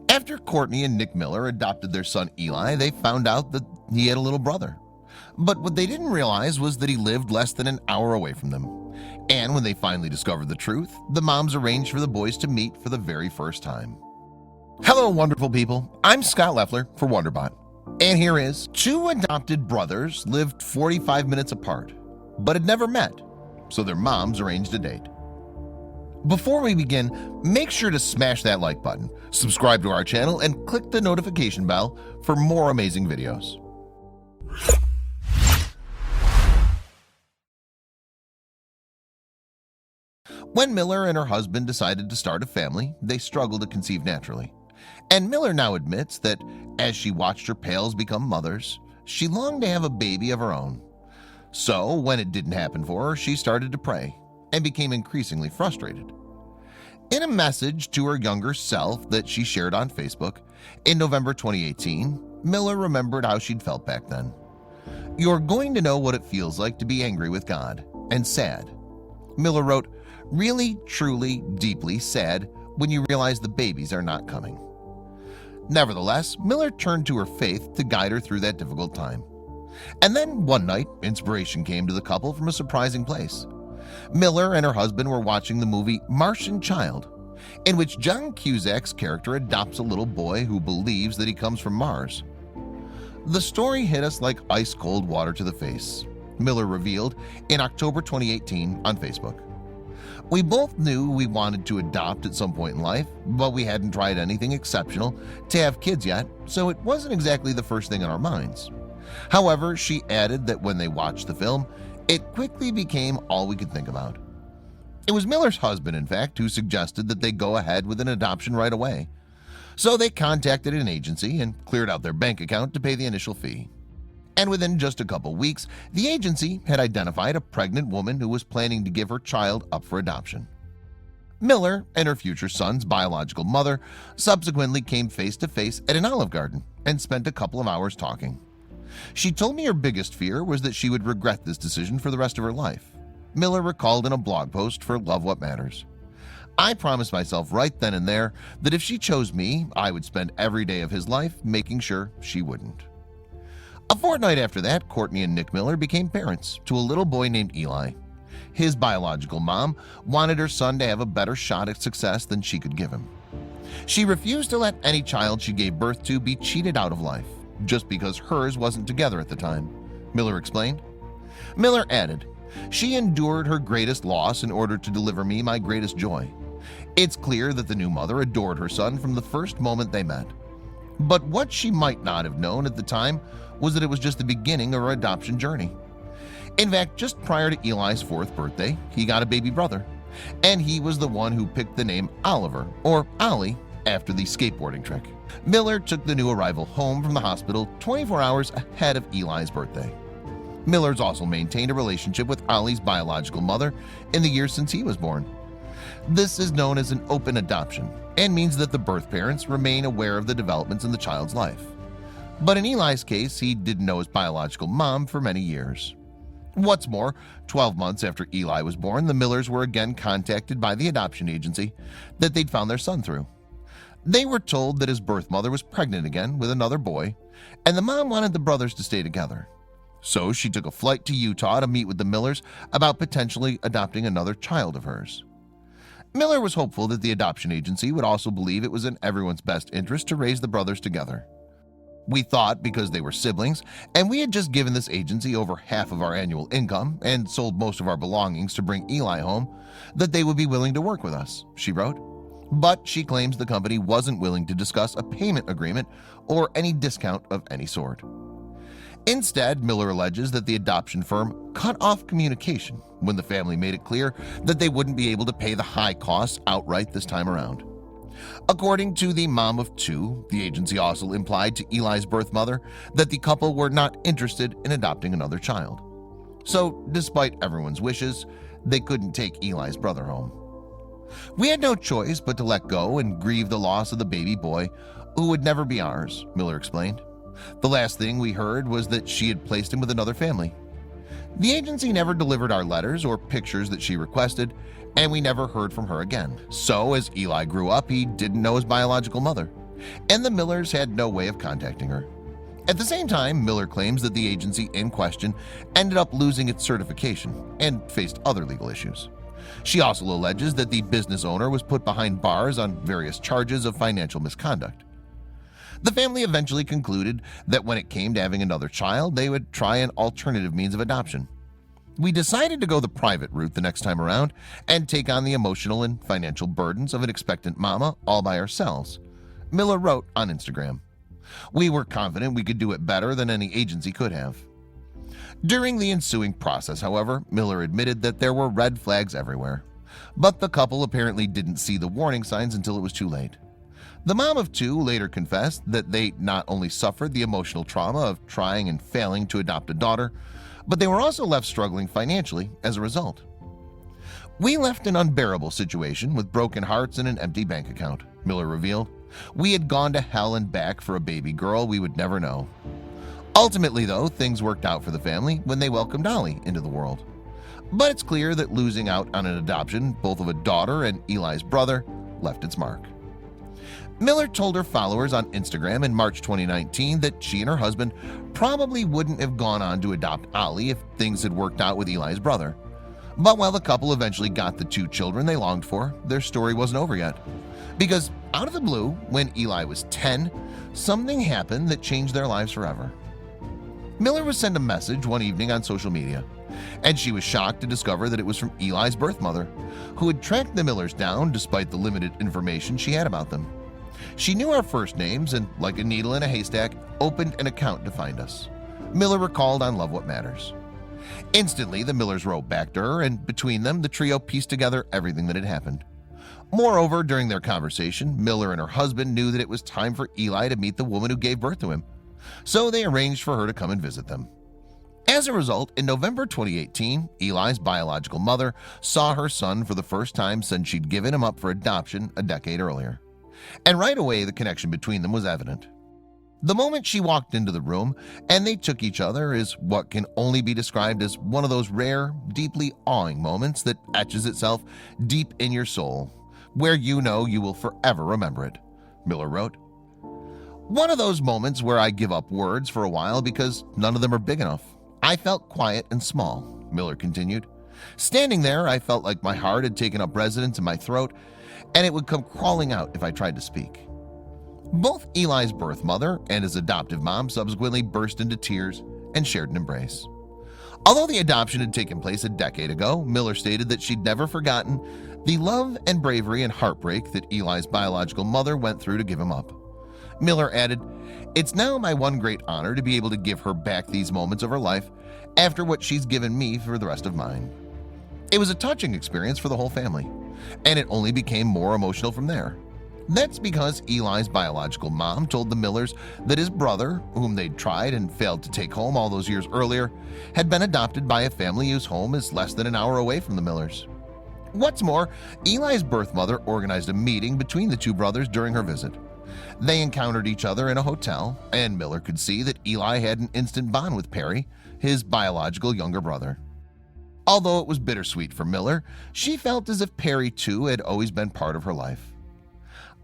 After Kortni and Nick Miller adopted their son Eli, they found out that he had a little brother. But what they didn't realize was that he lived less than an hour away from them. And when they finally discovered the truth, the moms arranged for the boys to meet for the very first time. Hello, wonderful people. I'm Scott Leffler for WonderBot. And here is: two adopted brothers lived 45 minutes apart, but had never met, so their moms arranged a date. Before we begin, make sure to smash that like button, subscribe to our channel, and click the notification bell for more amazing videos. When Miller and her husband decided to start a family, they struggled to conceive naturally. And Miller now admits that as she watched her pals become mothers, she longed to have a baby of her own. So when it didn't happen for her, she started to pray and became increasingly frustrated. In a message to her younger self that she shared on Facebook in November 2018, Miller remembered how she'd felt back then. "You're going to know what it feels like to be angry with God and sad." Miller wrote, "Really, truly, deeply sad when you realize the babies are not coming." Nevertheless, Miller turned to her faith to guide her through that difficult time. And then one night, inspiration came to the couple from a surprising place. Miller and her husband were watching the movie Martian Child, in which John Cusack's character adopts a little boy who believes that he comes from Mars. The story hit us like ice-cold water to the face, Miller revealed in October 2018 on Facebook. "We both knew we wanted to adopt at some point in life, but we hadn't tried anything exceptional to have kids yet, so it wasn't exactly the first thing on our minds." However, she added that when they watched the film, it quickly became all we could think about. It was Miller's husband, in fact, who suggested that they go ahead with an adoption right away. So they contacted an agency and cleared out their bank account to pay the initial fee. And within just a couple weeks, the agency had identified a pregnant woman who was planning to give her child up for adoption. Miller and her future son's biological mother subsequently came face to face at an Olive Garden and spent a couple of hours talking. She told me her biggest fear was that she would regret this decision for the rest of her life. Miller recalled in a blog post for Love What Matters, "I promised myself right then and there that if she chose me, I would spend every day of his life making sure she wouldn't." A fortnight after that, Kortni and Nick Miller became parents to a little boy named Eli. His biological mom wanted her son to have a better shot at success than she could give him. She refused to let any child she gave birth to be cheated out of life, just because hers wasn't together at the time, Miller explained. Miller added, "She endured her greatest loss in order to deliver me my greatest joy. It's clear that the new mother adored her son from the first moment they met. But what she might not have known at the time was that it was just the beginning of her adoption journey. In fact, just prior to Eli's 4th birthday, he got a baby brother, and he was the one who picked the name Oliver, or Ollie, after the skateboarding trick." Miller took the new arrival home from the hospital 24 hours ahead of Eli's birthday. Miller's also maintained a relationship with Ollie's biological mother in the years since he was born. This is known as an open adoption and means that the birth parents remain aware of the developments in the child's life. But in Eli's case, he didn't know his biological mom for many years. What's more, 12 months after Eli was born, the Millers were again contacted by the adoption agency that they'd found their son through. They were told that his birth mother was pregnant again with another boy, and the mom wanted the brothers to stay together. So she took a flight to Utah to meet with the Millers about potentially adopting another child of hers. Miller was hopeful that the adoption agency would also believe it was in everyone's best interest to raise the brothers together. "We thought because they were siblings, and we had just given this agency over half of our annual income and sold most of our belongings to bring Eli home, that they would be willing to work with us," she wrote. But she claims the company wasn't willing to discuss a payment agreement or any discount of any sort. Instead, Miller alleges that the adoption firm cut off communication when the family made it clear that they wouldn't be able to pay the high costs outright this time around. According to the mom of two, the agency also implied to Eli's birth mother that the couple were not interested in adopting another child. So, despite everyone's wishes, they couldn't take Eli's brother home. "We had no choice but to let go and grieve the loss of the baby boy who would never be ours," Miller explained. "The last thing we heard was that she had placed him with another family. The agency never delivered our letters or pictures that she requested, and we never heard from her again. So as Eli grew up, he didn't know his biological mother. and the Millers had no way of contacting her. At the same time, Miller claims that the agency in question ended up losing its certification and faced other legal issues. She also alleges that the business owner was put behind bars on various charges of financial misconduct. The family eventually concluded that when it came to having another child, they would try an alternative means of adoption. We decided to go the private route the next time around and take on the emotional and financial burdens of an expectant mama all by ourselves, Miller wrote on Instagram. We were confident we could do it better than any agency could have. During the ensuing process, however, Miller admitted that there were red flags everywhere, but the couple apparently didn't see the warning signs until it was too late. The mom of two later confessed that they not only suffered the emotional trauma of trying and failing to adopt a daughter, but they were also left struggling financially as a result. We left an unbearable situation with broken hearts and an empty bank account, Miller revealed. We had gone to hell and back for a baby girl we would never know. Ultimately, though, things worked out for the family when they welcomed Ollie into the world. But it's clear that losing out on an adoption, both of a daughter and Eli's brother, left its mark. Miller told her followers on Instagram in March 2019 that she and her husband probably wouldn't have gone on to adopt Ollie if things had worked out with Eli's brother. But while the couple eventually got the two children they longed for, their story wasn't over yet. Because out of the blue, when Eli was 10, something happened that changed their lives forever. Miller was sent a message one evening on social media, and she was shocked to discover that it was from Eli's birth mother, who had tracked the Millers down despite the limited information she had about them. She knew our first names and, like a needle in a haystack, opened an account to find us. Miller recalled on Love What Matters. Instantly, the Millers wrote back to her, and between them, the trio pieced together everything that had happened. Moreover, during their conversation, Miller and her husband knew that it was time for Eli to meet the woman who gave birth to him, so they arranged for her to come and visit them. As a result, in November 2018, Eli's biological mother saw her son for the first time since she'd given him up for adoption a decade earlier. And right away, the connection between them was evident. The moment she walked into the room and they took each other is what can only be described as one of those rare, deeply awing moments that etches itself deep in your soul, where you know you will forever remember it, Miller wrote. One of those moments where I give up words for a while because none of them are big enough. I felt quiet and small, Miller continued. Standing there, I felt like my heart had taken up residence in my throat, and it would come crawling out if I tried to speak. Both Eli's birth mother and his adoptive mom subsequently burst into tears and shared an embrace. Although the adoption had taken place a decade ago, Miller stated that she'd never forgotten the love and bravery and heartbreak that Eli's biological mother went through to give him up. Miller added, "It's now my one great honor to be able to give her back these moments of her life after what she's given me for the rest of mine." It was a touching experience for the whole family, and it only became more emotional from there. That's because Eli's biological mom told the Millers that his brother, whom they'd tried and failed to take home all those years earlier, had been adopted by a family whose home is less than an hour away from the Millers. What's more, Eli's birth mother organized a meeting between the two brothers during her visit. They encountered each other in a hotel, and Miller could see that Eli had an instant bond with Perry, his biological younger brother. Although it was bittersweet for Miller, she felt as if Perry too had always been part of her life.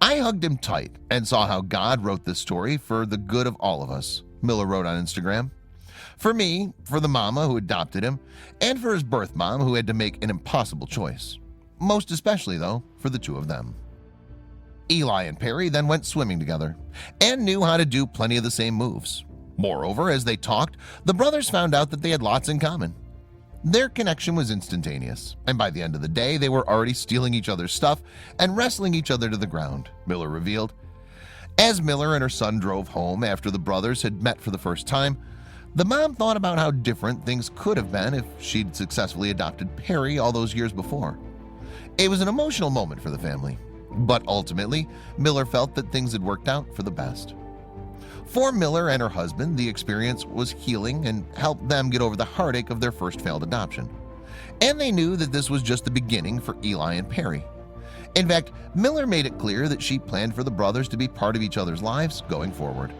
"I hugged him tight and saw how God wrote this story for the good of all of us," Miller wrote on Instagram. "For me, for the mama who adopted him, and for his birth mom who had to make an impossible choice. Most especially, though, for the two of them." Eli and Perry then went swimming together and knew how to do plenty of the same moves. Moreover, as they talked, the brothers found out that they had lots in common. Their connection was instantaneous, and by the end of the day, they were already stealing each other's stuff and wrestling each other to the ground, Miller revealed. As Miller and her son drove home after the brothers had met for the first time, the mom thought about how different things could have been if she'd successfully adopted Perry all those years before. It was an emotional moment for the family, but ultimately, Miller felt that things had worked out for the best. For Miller and her husband, the experience was healing and helped them get over the heartache of their first failed adoption. And they knew that this was just the beginning for Eli and Perry. In fact, Miller made it clear that she planned for the brothers to be part of each other's lives going forward.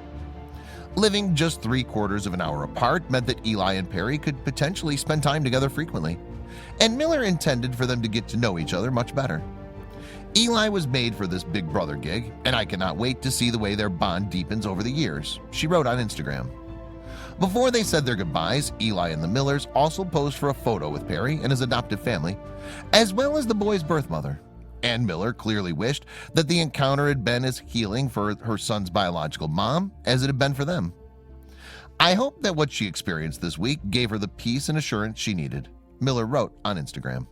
Living just 3/4 of an hour apart meant that Eli and Perry could potentially spend time together frequently, and Miller intended for them to get to know each other much better. Eli was made for this big brother gig, and I cannot wait to see the way their bond deepens over the years, she wrote on Instagram. Before they said their goodbyes, Eli and the Millers also posed for a photo with Perry and his adoptive family, as well as the boy's birth mother. Ann Miller clearly wished that the encounter had been as healing for her son's biological mom as it had been for them. I hope that what she experienced this week gave her the peace and assurance she needed, Miller wrote on Instagram.